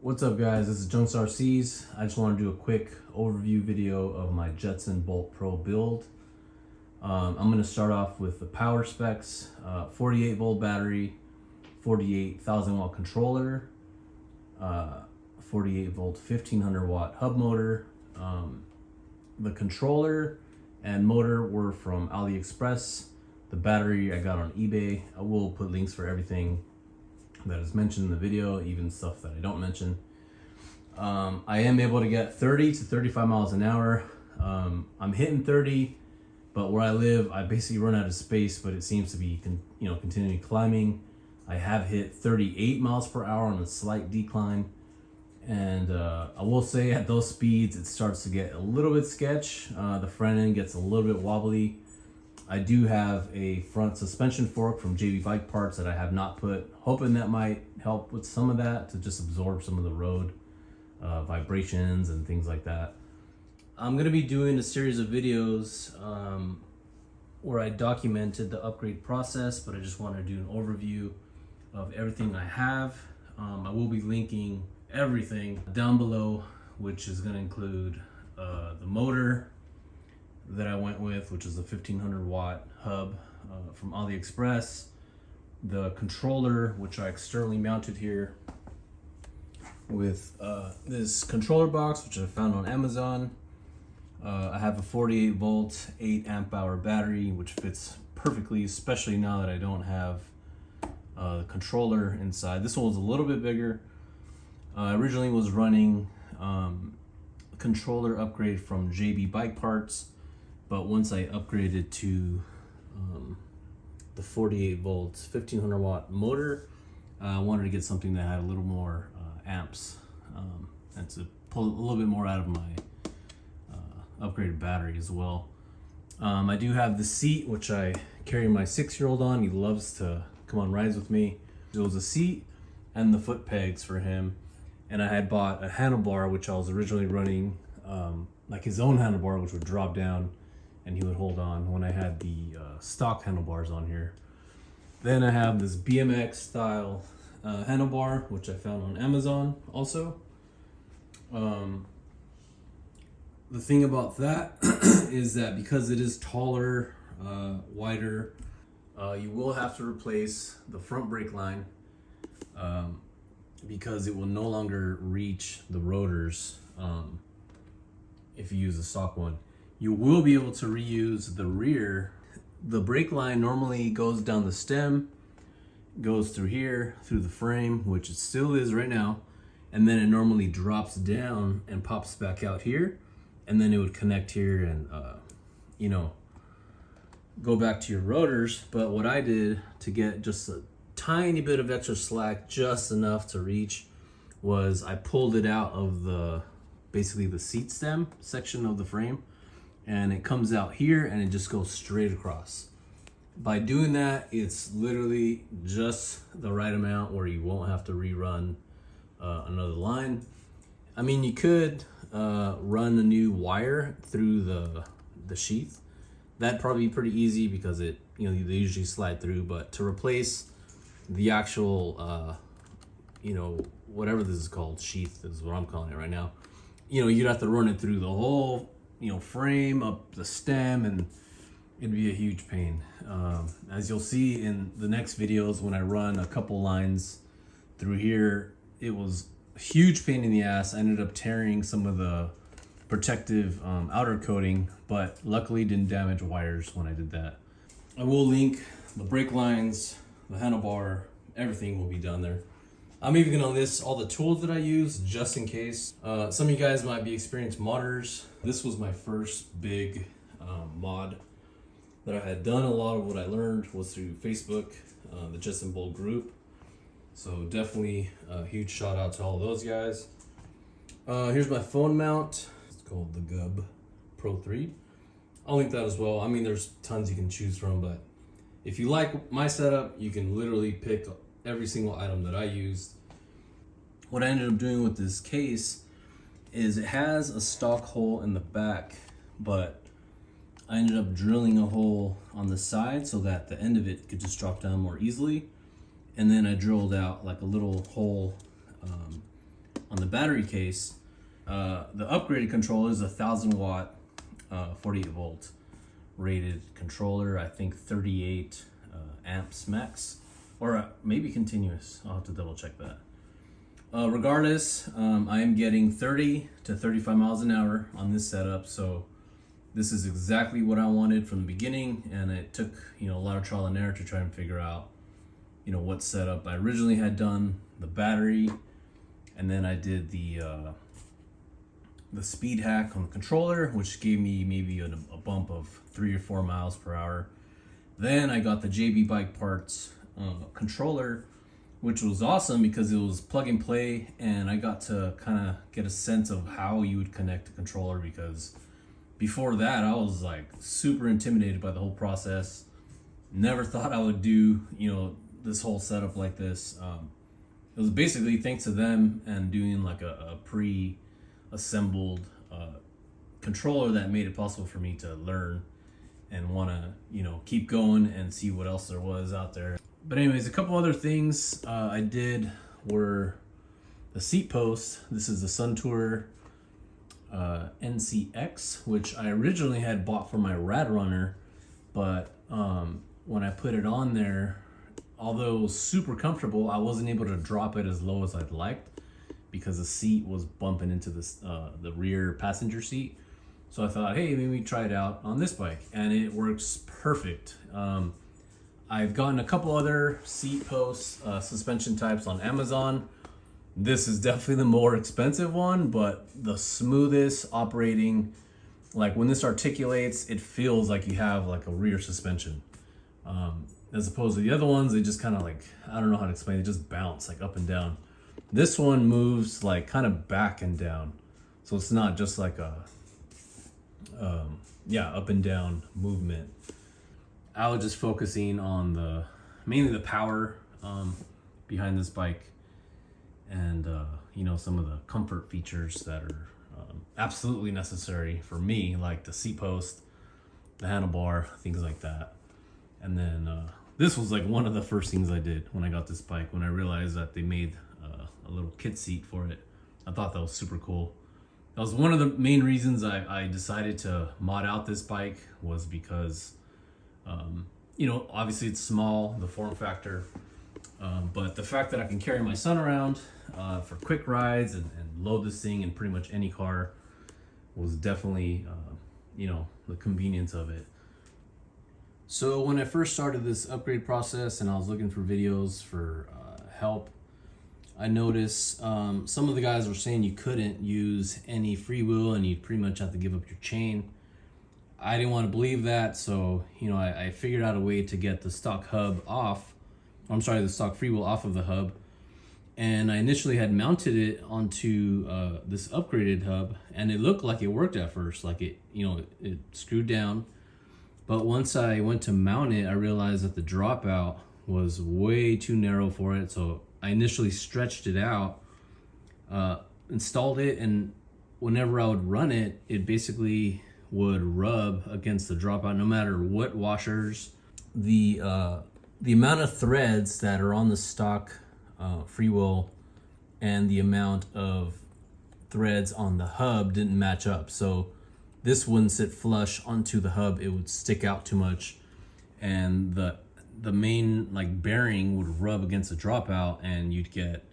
What's up guys, this is Junks RCs. I just want to do a quick overview video of my Jetson Bolt Pro build. I'm going to start off with the power specs, 48 volt battery, 48,000 watt controller, 48 volt 1500 watt hub motor. The controller and motor were from AliExpress. The battery I got on eBay. I will put links for everything that is mentioned in the video, even stuff that I don't mention. I am able to get 30 to 35 miles an hour. I'm hitting 30, but where I live, I basically run out of space, but it seems to be continually climbing. I have hit 38 miles per hour on a slight decline. And I will say at those speeds, it starts to get a little bit sketch. The front end gets a little bit wobbly. I do have a front suspension fork from JB Bike Parts that I have not put, hoping that might help with some of that to just absorb some of the road vibrations and things like that. I'm going to be doing a series of videos where I documented the upgrade process, but I just want to do an overview of everything I have. I will be linking everything down below, which is going to include the motor that I went with, which is a 1500 watt hub from AliExpress, the controller, which I externally mounted here with this controller box, which I found on Amazon. I have a 48 volt 8 amp hour battery, which fits perfectly, especially now that I don't have the controller inside. This one was a little bit bigger. Originally was running a controller upgrade from JB Bike Parts, but once I upgraded to the 48 volts 1500 watt motor, I wanted to get something that had a little more amps and to pull a little bit more out of my upgraded battery as well. I do have the seat, which I carry my 6-year-old on. He loves to come on rides with me. There was a seat and the foot pegs for him, and I had bought a handlebar, which I was originally running like his own handlebar, which would drop down and he would hold on when I had the stock handlebars on here. Then I have this BMX style handlebar, which I found on Amazon also. The thing about that is that because it is taller, wider, you will have to replace the front brake line because it will no longer reach the rotors if you use a stock one. You will be able to reuse the rear. The brake line normally goes down the stem, goes through here, through the frame, which it still is right now, and then it normally drops down and pops back out here, and then it would connect here and go back to your rotors. But what I did to get just a tiny bit of extra slack, just enough to reach, was I pulled it out of basically the seat stem section of the frame, and it comes out here and it just goes straight across. By doing that, it's literally just the right amount where you won't have to rerun another line. I mean, you could run a new wire through the sheath. That'd probably be pretty easy because they usually slide through, but to replace the actual whatever this is called, sheath is what I'm calling it right now, you'd have to run it through the whole frame up the stem, and it'd be a huge pain. As you'll see in the next videos, when I run a couple lines through here, it was a huge pain in the ass. I ended up tearing some of the protective outer coating, but luckily didn't damage wires when I did that. I will link the brake lines, the handlebar, everything will be down there. I'm even gonna list all the tools that I use just in case. Some of you guys might be experienced modders. This was my first big mod that I had done. A lot of what I learned was through Facebook, the Jetson Bolt group. So definitely a huge shout out to all those guys. Here's my phone mount. It's called the Gub Pro 3. I'll link that as well. I mean, there's tons you can choose from, but if you like my setup, you can literally pick every single item that I used. What I ended up doing with this case is it has a stock hole in the back, but I ended up drilling a hole on the side so that the end of it could just drop down more easily. And then I drilled out like a little hole on the battery case, the upgraded controller is a 1,000-watt, 48-volt rated controller. I think 38 amps max, or maybe continuous. I'll have to double check that. Regardless, I am getting 30 to 35 miles an hour on this setup, so this is exactly what I wanted from the beginning, and it took, a lot of trial and error to try and figure out, what setup. I originally had done the battery, and then I did the speed hack on the controller, which gave me maybe a bump of 3 or 4 miles per hour. Then I got the JB Bike Parts controller, which was awesome because it was plug and play, and I got to kind of get a sense of how you would connect a controller, because before that I was like super intimidated by the whole process. Never thought I would do, this whole setup like this. It was basically thanks to them and doing like a pre-assembled controller that made it possible for me to learn and want to, keep going and see what else there was out there. But anyways, a couple other things I did were the seat post. This is the Suntour NCX, which I originally had bought for my Rad Runner, but when I put it on there, although it was super comfortable, I wasn't able to drop it as low as I'd liked because the seat was bumping into the rear passenger seat. So I thought, hey, maybe try it out on this bike, and it works perfect. I've gotten a couple other seat posts, suspension types on Amazon. This is definitely the more expensive one, but the smoothest operating. Like when this articulates, it feels like you have like a rear suspension. As opposed to the other ones, they just kind of like, I don't know how to explain it, just bounce like up and down. This one moves like kind of back and down. So it's not just like a, up and down movement. I was just focusing on mainly the power behind this bike, and some of the comfort features that are absolutely necessary for me, like the seat post, the handlebar, things like that. And then this was like one of the first things I did when I got this bike, when I realized that they made a little kit seat for it. I thought that was super cool. That was one of the main reasons I decided to mod out this bike, was because obviously it's small, the form factor, but the fact that I can carry my son around for quick rides and load this thing in pretty much any car was definitely, the convenience of it. So when I first started this upgrade process and I was looking for videos for help, I noticed some of the guys were saying you couldn't use any freewheel and you'd pretty much have to give up your chain. I didn't want to believe that, so I figured out a way to get the stock hub off. The stock freewheel off of the hub, and I initially had mounted it onto this upgraded hub, and it looked like it worked at first, like it screwed down. But once I went to mount it, I realized that the dropout was way too narrow for it. So I initially stretched it out, installed it, and whenever I would run it, it basically would rub against the dropout no matter what washers. The amount of threads that are on the stock freewheel and the amount of threads on the hub didn't match up. So this wouldn't sit flush onto the hub, it would stick out too much, and the main like bearing would rub against the dropout, and you'd get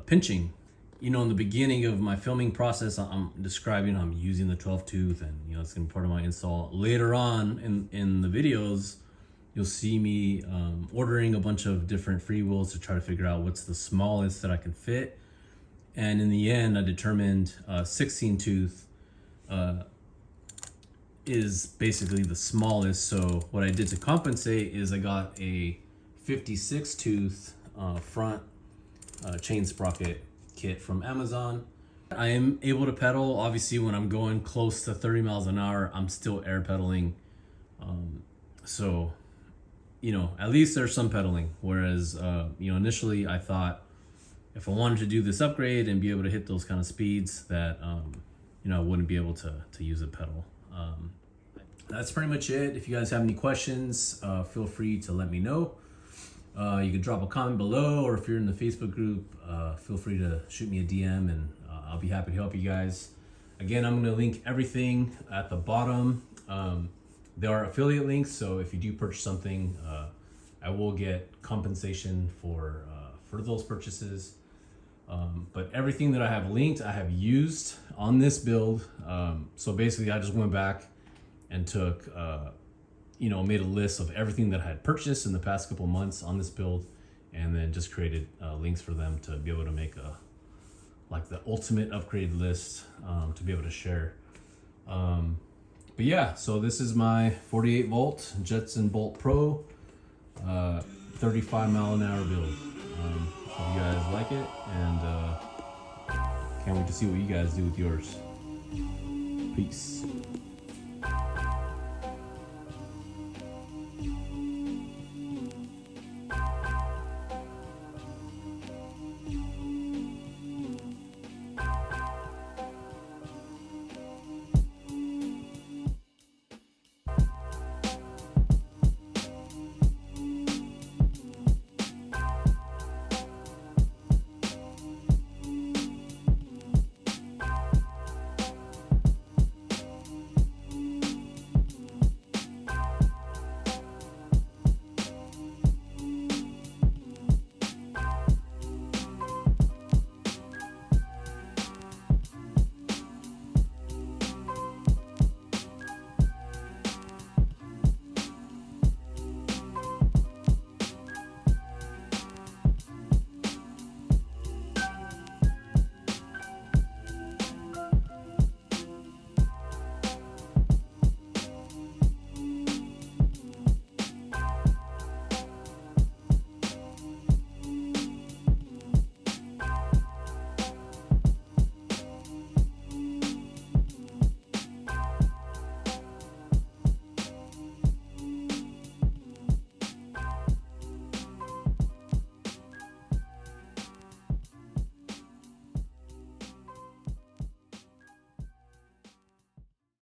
pinching. In the beginning of my filming process, I'm describing how I'm using the 12 tooth, and it's gonna be part of my install. Later on in the videos, you'll see me ordering a bunch of different freewheels to try to figure out what's the smallest that I can fit. And in the end, I determined 16 tooth is basically the smallest. So what I did to compensate is I got a 56 tooth front chain sprocket kit from Amazon. I am able to pedal. Obviously, when I'm going close to 30 miles an hour, I'm still air pedaling. So, at least there's some pedaling. Whereas, initially I thought if I wanted to do this upgrade and be able to hit those kind of speeds that, I wouldn't be able to use a pedal. That's pretty much it. If you guys have any questions, feel free to let me know. You can drop a comment below, or if you're in the Facebook group, feel free to shoot me a DM, and I'll be happy to help you guys. Again, I'm going to link everything at the bottom. There are affiliate links, so if you do purchase something, I will get compensation for those purchases. But everything that I have linked, I have used on this build. So basically, I just went back and took, made a list of everything that I had purchased in the past couple months on this build, and then just created links for them to be able to make the ultimate upgrade list to be able to share. But yeah, so this is my 48 volt Jetson Bolt Pro 35 mile an hour build. Hope you guys like it, and can't wait to see what you guys do with yours. Peace.